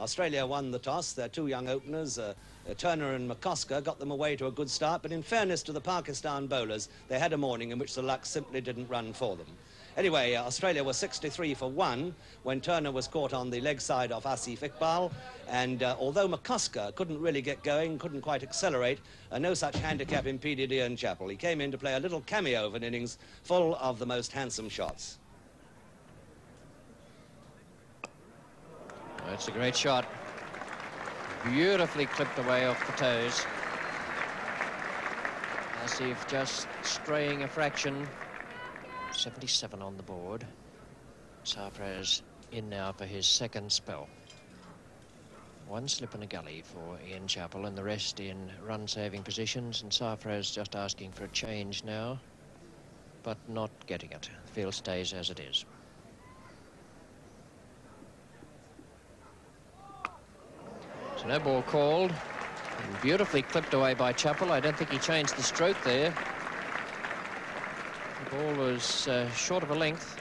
Australia won the toss. Their two young openers, Turner and McCosker, got them away to a good start, but in fairness to the Pakistan bowlers, they had a morning in which the luck simply didn't run for them. Anyway, Australia was 63 for 1 when Turner was caught on the leg side of Asif Iqbal, and although McCosker couldn't really get going, couldn't quite accelerate, no such handicap impeded Ian Chappell. He came in to play a little cameo of an innings full of the most handsome shots. That's a great shot. Beautifully clipped away off the toes. Asif just straying a fraction. 77 on the board. Sarfraz in now for his second spell. One slip in a gully for Ian Chappell and the rest in run-saving positions, and Sarfraz just asking for a change now, but not getting it. The field stays as it is. So no ball called. And beautifully clipped away by Chappell. I don't think he changed the stroke there. The ball was short of a length.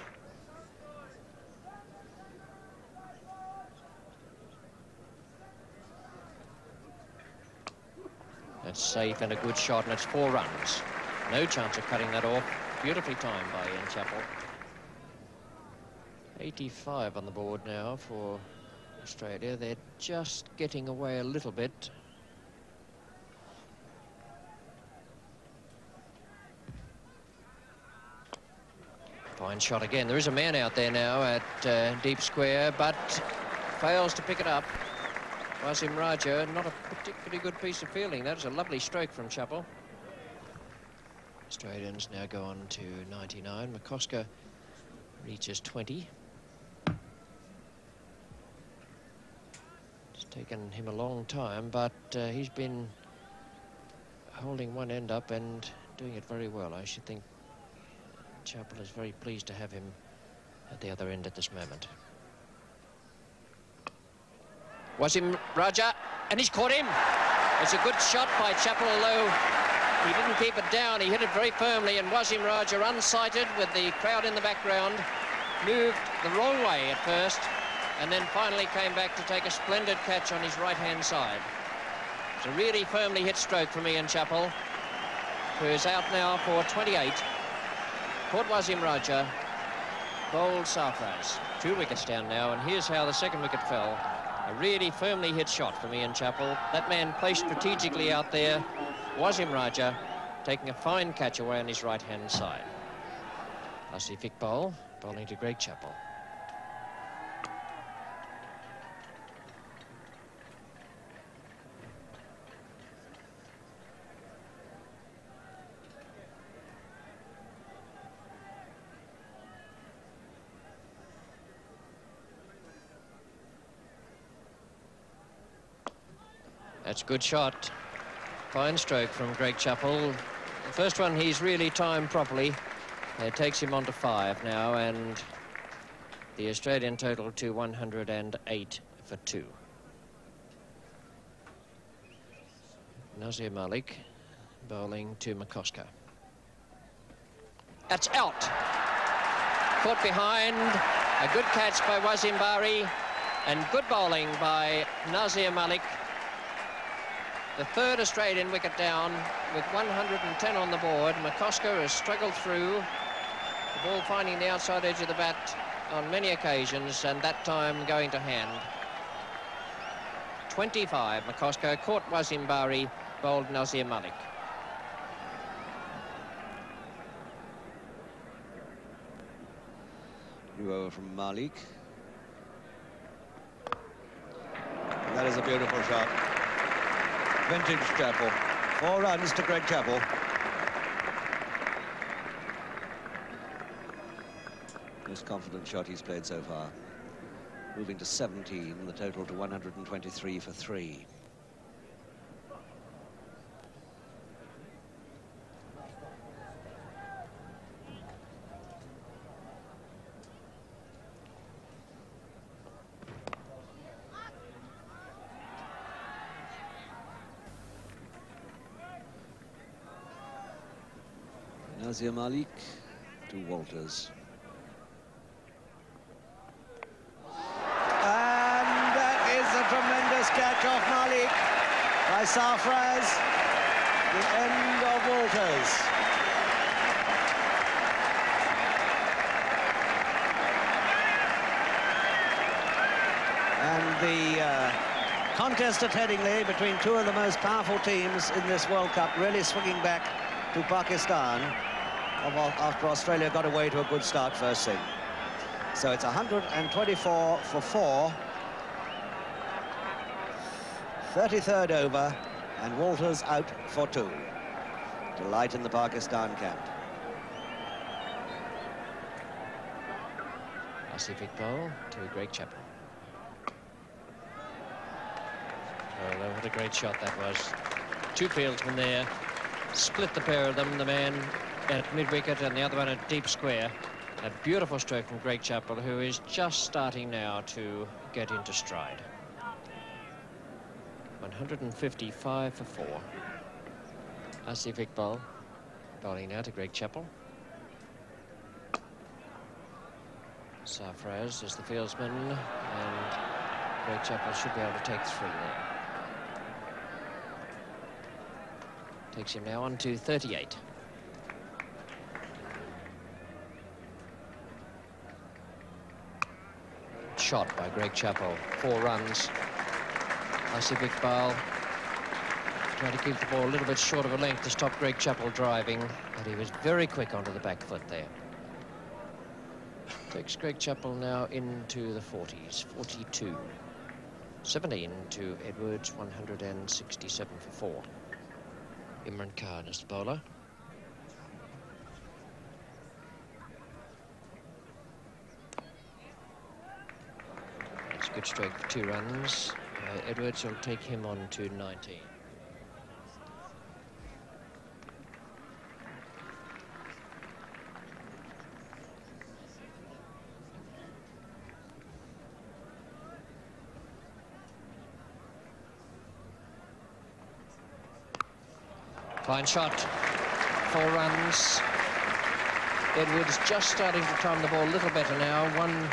That's safe and a good shot, and it's 4 runs. No chance of cutting that off. Beautifully timed by Ian Chappell. 85 on the board now for Australia. They're just getting away a little bit. Fine shot again. There is a man out there now at deep square, but fails to pick it up. Wasim Raja, not a particularly good piece of fielding. That was a lovely stroke from Chappell. Australians now go on to 99. McCosker reaches 20. It's taken him a long time, but he's been holding one end up and doing it very well. I should think Chappell is very pleased to have him at the other end at this moment. Wasim Raja, and he's caught him. It's a good shot by Chappell, although he didn't keep it down. He hit it very firmly, and Wasim Raja, unsighted with the crowd in the background, moved the wrong way at first, and then finally came back to take a splendid catch on his right-hand side. It's a really firmly hit stroke from Ian Chappell, who is out now for 28. Caught Wasim Raja, bowled Sarfraz. 2 wickets down now, and here's how the second wicket fell. A really firmly hit shot from Ian Chappell. That man placed strategically out there. Wasim Raja taking a fine catch away on his right-hand side. Asif Iqbal bowling to Greg Chappell. That's a good shot. Fine stroke from Greg Chappell. The first one he's really timed properly. It takes him on to 5 now, and the Australian total to 108 for 2. Nazir Malik bowling to McCosker. That's out. Caught behind. A good catch by Wasim Bari, and good bowling by Nazir Malik. The third Australian wicket down with 110 on the board. McCosker has struggled through, the ball finding the outside edge of the bat on many occasions, and that time going to hand. 25, McCosker caught Wasim Bari, bowled Nazir Malik. New over from Malik. And that is a beautiful shot. Vintage Chappell. 4 runs to Greg Chappell. Most confident shot he's played so far. Moving to 17, the total to 123 for 3. Nazir Malik to Walters. And that is a Nice catch off Malik by Sarfraz. The end of Walters. And the contest at Headingley between two of the most powerful teams in this World Cup really swinging back to Pakistan after Australia got away to a good start first thing. So it's 124 for 4. 33rd over, and Walters out for 2 to lighten the Pakistan camp. Asif Iqbal to Greg Chappell. Oh, what a great shot that was. 2 fieldsmen there, split the pair of them, the man at mid-wicket and the other one at deep square. A beautiful stroke from Greg Chappell, who is just starting now to get into stride. 155 for 4. Asif Iqbal bowling now to Greg Chappell. Sarfraz is the fieldsman, and Greg Chappell should be able to take 3 there. Takes him now on to 38. Shot by Greg Chappell, 4 runs. Asif Iqbal trying to keep the ball a little bit short of a length to stop Greg Chappell driving, but he was very quick onto the back foot there. Takes Greg Chappell now into the 40s, 42. 17 to Edwards, 167 for 4. Imran Khan is the bowler. It's a good stroke for 2 runs. Edwards will take him on to 19. Fine shot, 4 runs. Edwards just starting to time the ball a little better now. 1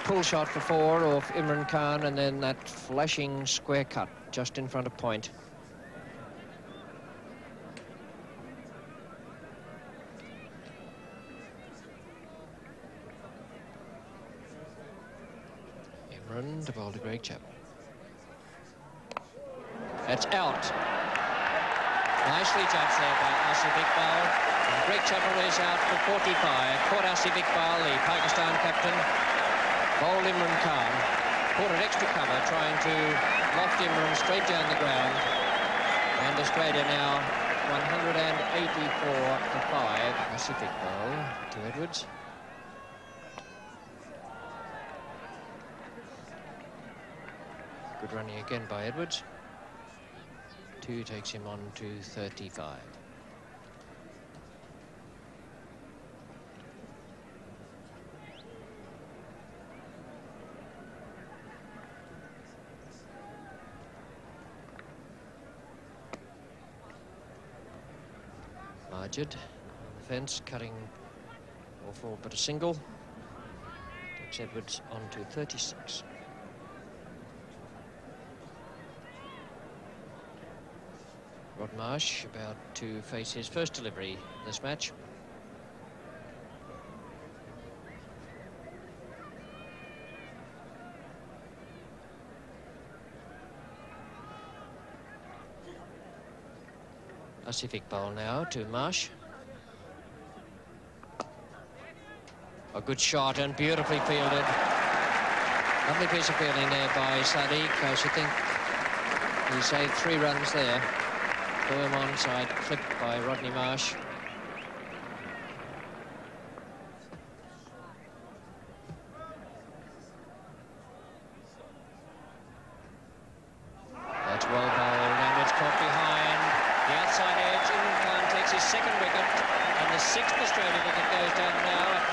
pull shot for 4 off Imran Khan, and then that flashing square cut just in front of point. Imran to bowl to Greg Chappell. That's out. Nicely judged there by Asif Iqbal. And Greg Chappell is out for 45. Caught Asif Iqbal, the Pakistan captain. Bowled Imran Khan. Caught an extra cover, trying to loft Imran straight down the ground. And Australia now 184 for 5. Asif Iqbal to Edwards. Good running again by Edwards. 2 takes him on to 35. Majid on the fence, cutting all 4 but a single. Takes Edwards on to 36. Rod Marsh about to face his first delivery in this match. Asif Iqbal now to Marsh. A good shot and beautifully fielded. Lovely piece of fielding there by Sadiq. I should think he saved 3 runs there. Firm onside, clipped by Rodney Marsh. That's well bowled, and it's caught behind the outside edge. Imran Khan takes his 2nd wicket, and the 6th Australia wicket goes down now at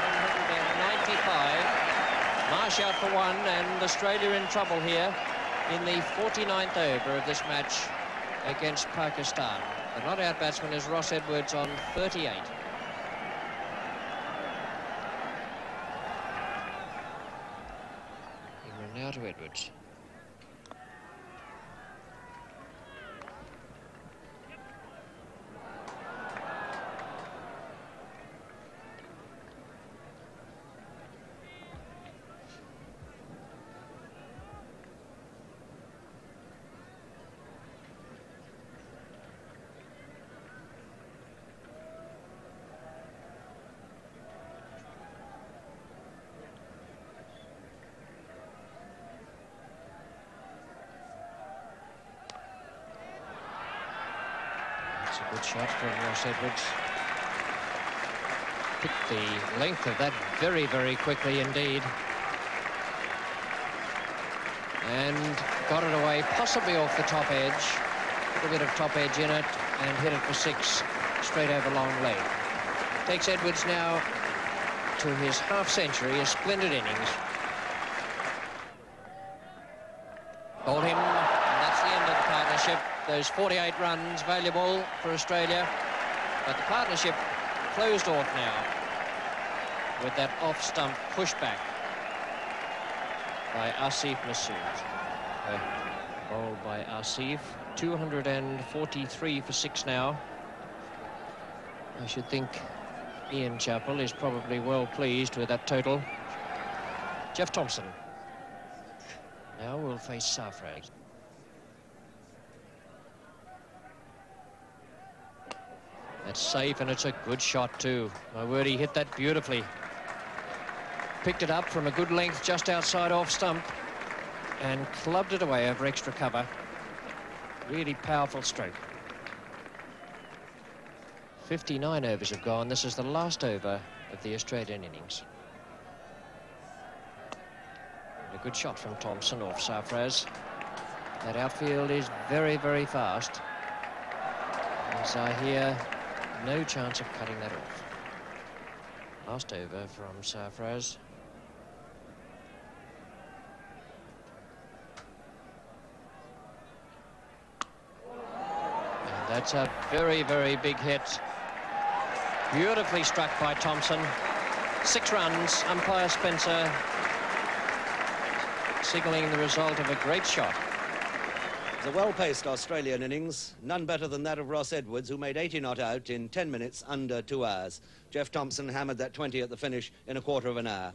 195. Marsh out for 1, and Australia in trouble here in the 49th over of this match against Pakistan. The not-out batsman is Ross Edwards on 38. Imran now to Edwards. Good shot from Ross Edwards. Picked the length of that very, very quickly indeed. And got it away, possibly off the top edge. A little bit of top edge in it, and hit it for 6 straight over long leg. Takes Edwards now to his half-century, a splendid innings. Bowled him, and that's the end of the partnership. Those 48 runs valuable for Australia, but the partnership closed off now with that off-stump pushback by Asif Masood. Bowled by Asif. 243 for 6 now. I should think Ian Chappell is probably well pleased with that total. Jeff Thompson now will face Sarfraz. That's safe, and it's a good shot too. My word, he hit that beautifully. Picked it up from a good length just outside off stump and clubbed it away over extra cover. Really powerful stroke. 59 overs have gone. This is the last over of the Australian innings. And a good shot from Thompson off Sarfraz. That outfield is very, very fast. And Zahir, no chance of cutting that off. Last over from Sarfraz. That's a very, very big hit. Beautifully struck by Thompson. 6 runs. Umpire Spencer signalling the result of a great shot. It's a well-paced Australian innings, none better than that of Ross Edwards, who made 80 not out in 10 minutes under 2 hours. Jeff Thompson hammered that 20 at the finish in a quarter of an hour.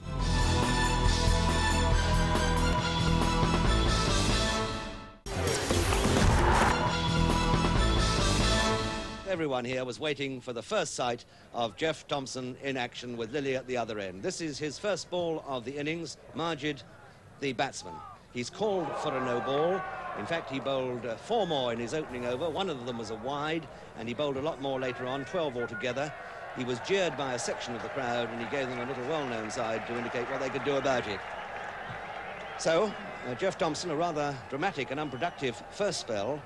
Everyone here was waiting for the first sight of Jeff Thompson in action with Lilly at the other end. This is his first ball of the innings. Majid, the batsman. He's called for a no ball. In fact, he bowled 4 more in his opening over. One of them was a wide, and he bowled a lot more later on, 12 altogether. He was jeered by a section of the crowd, and he gave them a little well-known side to indicate what they could do about it. So, Jeff Thompson, a rather dramatic and unproductive first spell,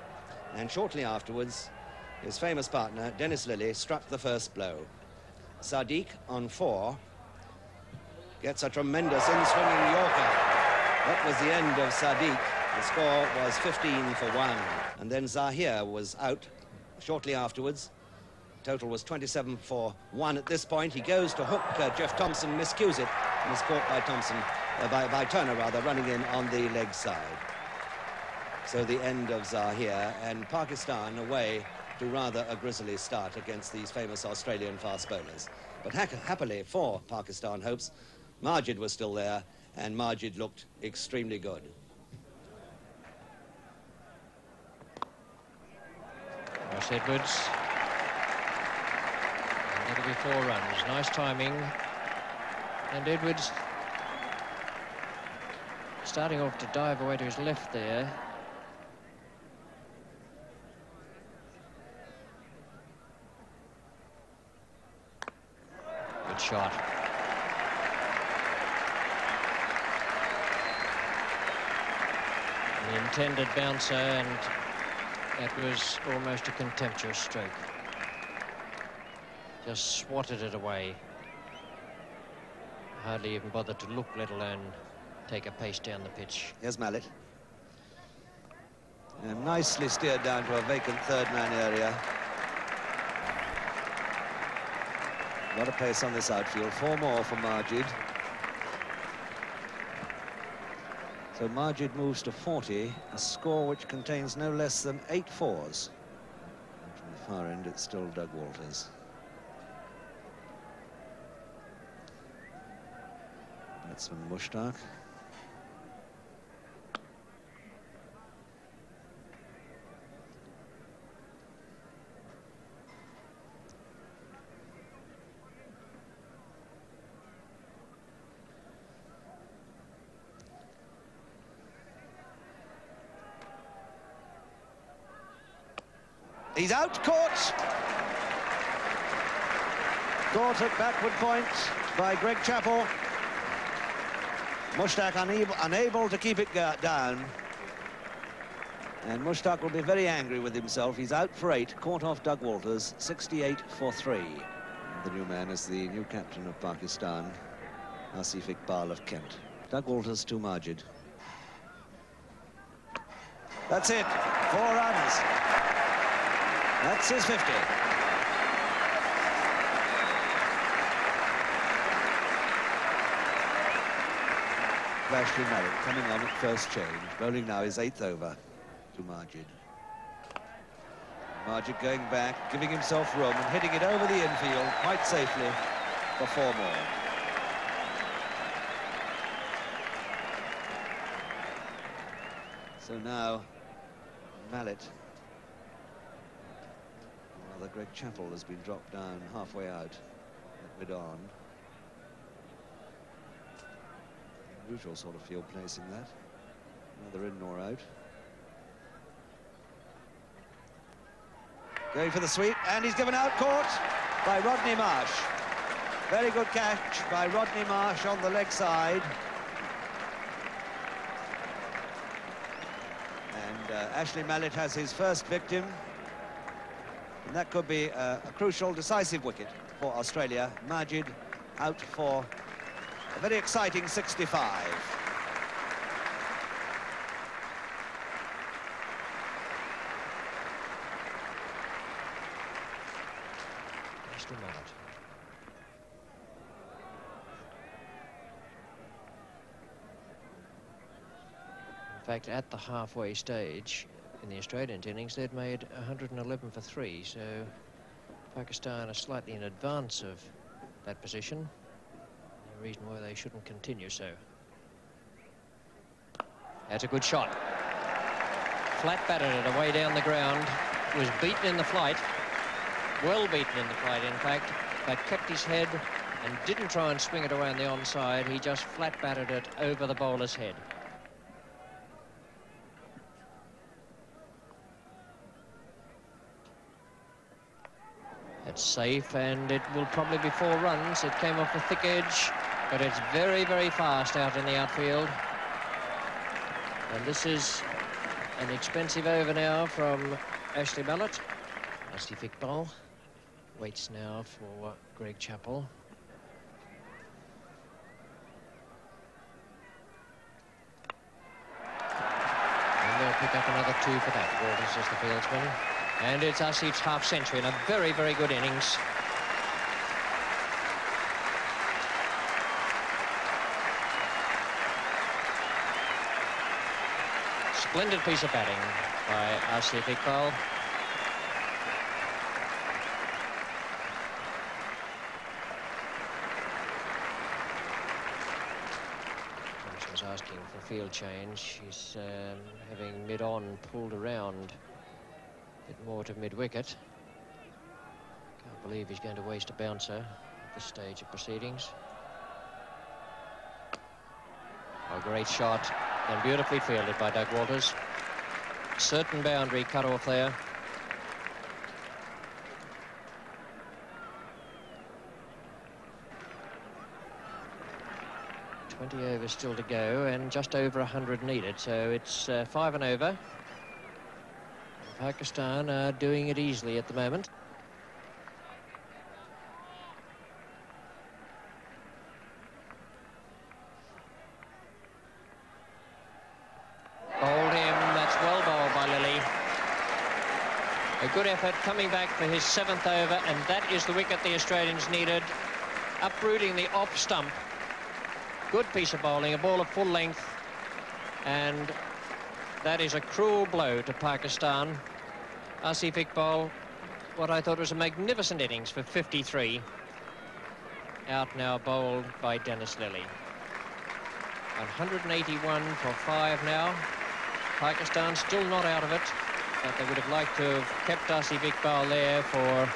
and shortly afterwards, his famous partner, Dennis Lilly, struck the first blow. Sadiq, on 4, gets a tremendous in-swinging Yorker. That was the end of Sadiq. The score was 15 for 1. And then Zahir was out shortly afterwards. Total was 27 for 1 at this point. He goes to hook Jeff Thompson, miscues it, and is caught by Thompson, by Turner rather, running in on the leg side. So the end of Zahir, and Pakistan away to rather a grisly start against these famous Australian fast bowlers. But happily for Pakistan hopes, Majid was still there, and Majid looked extremely good. Ross Edwards. And that'll be 4 runs. Nice timing. And Edwards starting off to dive away to his left there. Good shot. The intended bouncer, and that was almost a contemptuous stroke. Just swatted it away. Hardly even bothered to look, let alone take a pace down the pitch. Here's Mallet. And nicely steered down to a vacant third-man area. A lot of pace on this outfield. 4 more for Majid. So Majid moves to 40, a score which contains no less than 8 fours. And from the far end, it's still Doug Walters. Batsman Mushtaq. He's out, caught. Caught at backward point by Greg Chappell. Mushtaq unable to keep it down. And Mushtaq will be very angry with himself. He's out for 8, caught off Doug Walters, 68 for 3. The new man is the new captain of Pakistan, Asif Iqbal of Kent. Doug Walters to Majid. That's it, 4 runs. That's his 50. Ashley Mallet coming on at first change, bowling now his 8th over to Majid. Majid going back, giving himself room and hitting it over the infield quite safely for 4 more. So now Mallet, rather Greg Chappell, has been dropped down halfway out at mid-on. Usual sort of field placing that. Neither in nor out. Going for the sweep, and he's given out, caught by Rodney Marsh. Very good catch by Rodney Marsh on the leg side. And Ashley Mallet has his first victim. And that could be a crucial, decisive wicket for Australia. Majid out for a very exciting 65. Ashley Mallet. In fact, at the halfway stage in the Australian innings, they'd made 111 for 3, so Pakistan are slightly in advance of that position. No reason why they shouldn't continue so. That's a good shot. Flat batted it away down the ground. Was beaten in the flight. Well beaten in the flight, in fact, but kept his head and didn't try and swing it around the onside. He just flat batted it over the bowler's head. It's safe, and it will probably be 4 runs. It came off the thick edge, but it's very, very fast out in the outfield. And this is an expensive over now from Ashley Mallet. Asif Iqbal waits now for Greg Chappell. And they'll pick up another 2 for that. Walters is the fieldsman. And it's Asif's half-century in a very, very good innings. Splendid piece of batting by Asif Iqbal. Was asking for field change. He's having mid-on pulled around a bit more to mid-wicket. Can't believe he's going to waste a bouncer at this stage of proceedings. A great shot and beautifully fielded by Doug Walters. Certain boundary cut off there. Overs still to go, and just over 100 needed, so it's 5 and over. Pakistan are doing it easily at the moment. Bowled him, that's well bowled by Lilly. A good effort coming back for his 7th over, and that is the wicket the Australians needed. Uprooting the off stump. Good piece of bowling, a ball of full length, and that is a cruel blow to Pakistan. Asif Iqbal, what I thought was a magnificent innings for 53. Out now bowled by Dennis Lilly. 181 for 5 now. Pakistan still not out of it, but they would have liked to have kept Asif Iqbal there for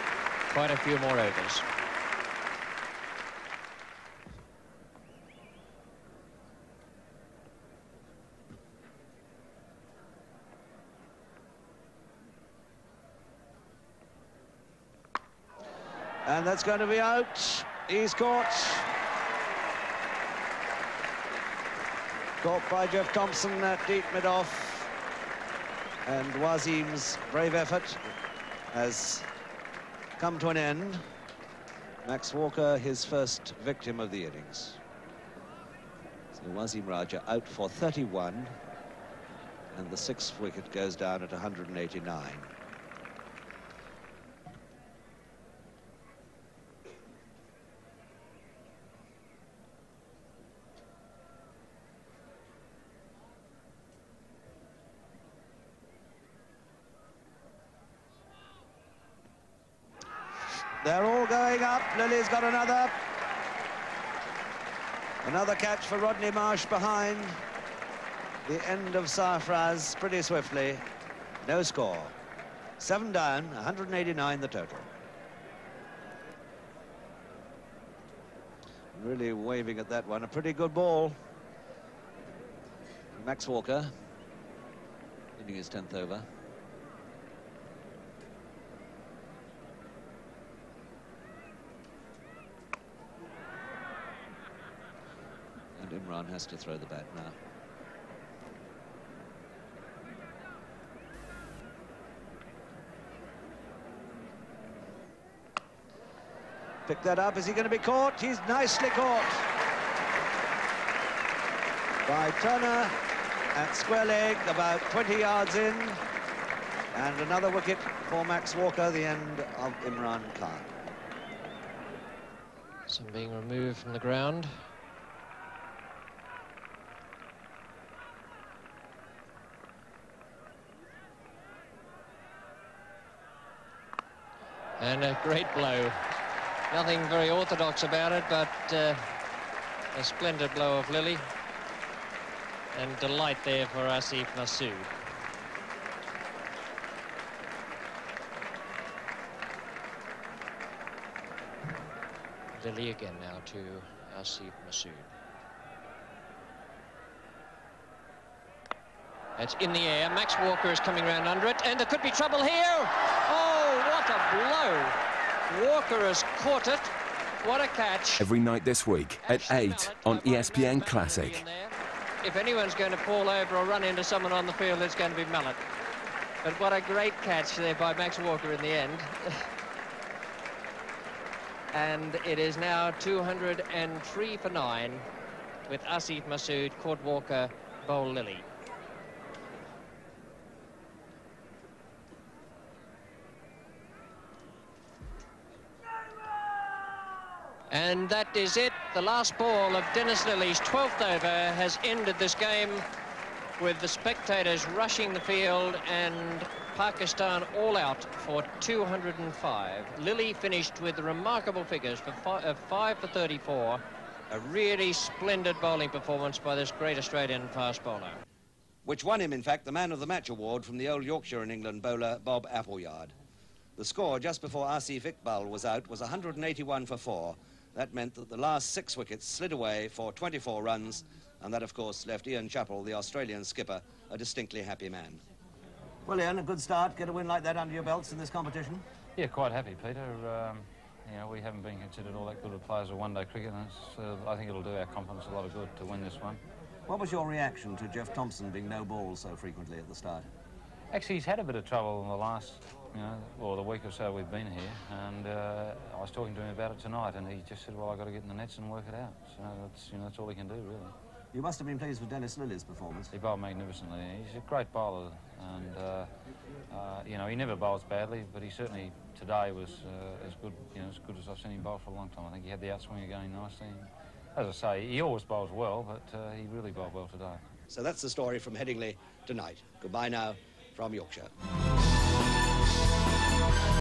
quite a few more overs. And that's going to be out. He's caught. Caught by Jeff Thompson at deep mid-off. And Wasim's brave effort has come to an end. Max Walker, his first victim of the innings. So Wasim Raja out for 31. And the sixth wicket goes down at 189. They're all going up. Lily's got another. Another catch for Rodney Marsh behind. The end of Sarfraz pretty swiftly. No score. 7 down, 189 the total. Really waving at that one. A pretty good ball. Max Walker, hitting his 10th over. And Imran has to throw the bat now. Pick that up. Is he going to be caught? He's nicely caught by Turner at square leg, about 20 yards in. And another wicket for Max Walker, the end of Imran Khan. Some being removed from the ground. And a great blow. Nothing very orthodox about it, but a splendid blow of Lily. And delight there for Asif Masood. Lily again now to Asif Masood. It's in the air. Max Walker is coming round under it, and there could be trouble here. Oh, what a blow. Walker has caught it. What a catch. Every night this week at 8 on ESPN Classic. If anyone's going to fall over or run into someone on the field, it's going to be Mallet. But what a great catch there by Max Walker in the end. And it is now 203 for 9 with Asif Masood, caught Walker, bowl Lily. And that is it. The last ball of Dennis Lilly's 12th over has ended this game with the spectators rushing the field and Pakistan all out for 205. Lilly finished with remarkable figures for 5 for 34. A really splendid bowling performance by this great Australian fast bowler. Which won him, in fact, the Man of the Match award from the old Yorkshire and England bowler Bob Appleyard. The score just before Asif Iqbal was out was 181 for 4. That meant that the last 6 wickets slid away for 24 runs, and that, of course, left Ian Chappell, the Australian skipper, a distinctly happy man. Well, Ian, a good start. Get a win like that under your belts in this competition? Yeah, quite happy, Peter. You know, we haven't been considered all that good of players of one-day cricket, and I think it'll do our confidence a lot of good to win this one. What was your reaction to Jeff Thompson being no ball so frequently at the start? Actually, he's had a bit of trouble in the last, or the week or so we've been here, and I was talking to him about it tonight, and he just said, well, I've got to get in the nets and work it out. So that's, that's all he can do, really. You must have been pleased with Dennis Lilly's performance. He bowled magnificently. He's a great bowler, and he never bowls badly, but he certainly today was as good as I've seen him bowl for a long time. I think he had the outswing again nicely. As I say, he always bowls well, but he really bowled well today. So that's the story from Headingley tonight. Goodbye now from Yorkshire.